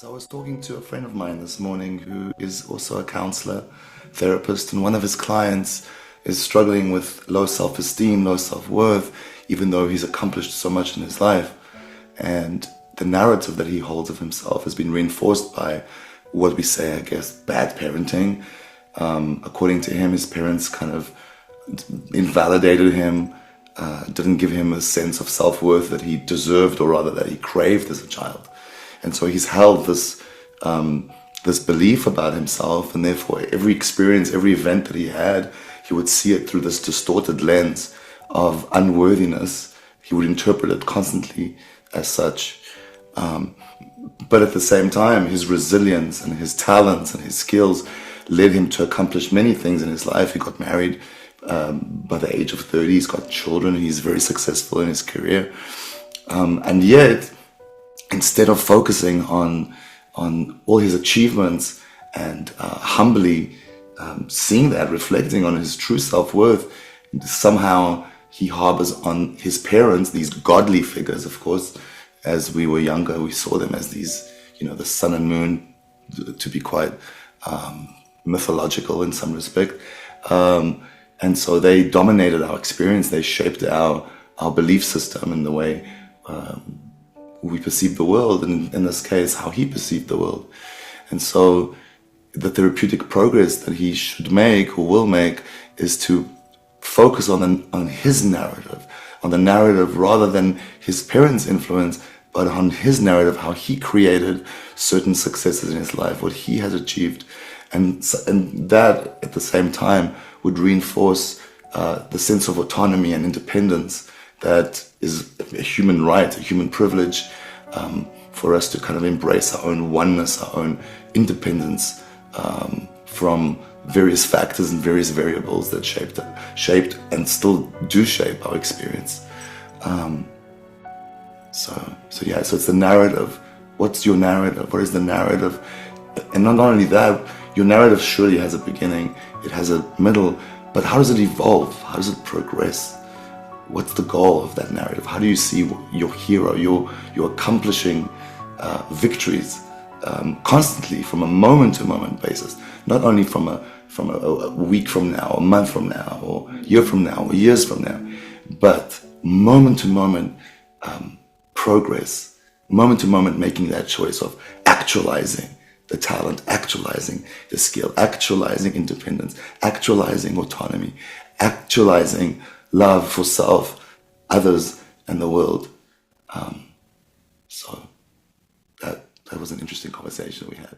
So I was talking to a friend of mine this morning who is also a counselor, therapist, and one of his clients is struggling with low self-esteem, low self-worth, even though he's accomplished so much in his life. And the narrative that he holds of himself has been reinforced by what we say, I guess, bad parenting. According to him, his parents kind of invalidated him, didn't give him a sense of self-worth that he deserved, or rather that he craved as a child. And so he's held this this belief about himself, and therefore every experience, every event that he had, he would see it through this distorted lens of unworthiness. He would interpret it constantly as such. But at the same time, his resilience and his talents and his skills led him to accomplish many things in his life. He got married by the age of 30, he's got children, he's very successful in his career. And yet, instead of focusing on all his achievements and humbly seeing that, reflecting on his true self-worth, somehow he harbors on his parents, these godly figures. Of course, as we were younger, we saw them as these, the sun and moon, to be quite mythological in some respect. And so they dominated our experience. They shaped our belief system in the way we perceive the world, and in this case, how he perceived the world. And so the therapeutic progress that he should make, or will make, is to focus on his narrative, on the narrative rather than his parents' influence, but on his narrative, how he created certain successes in his life, what he has achieved. And that, at the same time, would reinforce the sense of autonomy and independence that is a human right, a human privilege, for us to kind of embrace our own oneness, our own independence from various factors and various variables that shaped and still do shape our experience. So it's the narrative. What's your narrative? What is the narrative? And not only that, your narrative surely has a beginning, it has a middle, but how does it evolve? How does it progress? What's the goal of that narrative? How do you see your hero, you're accomplishing victories constantly from a moment-to-moment basis, not only from a week from now, a month from now, or a year from now, or years from now, but moment-to-moment progress, moment-to-moment making that choice of actualizing the talent, actualizing the skill, actualizing independence, actualizing autonomy, actualizing love for self, others, and the world. So that was an interesting conversation we had.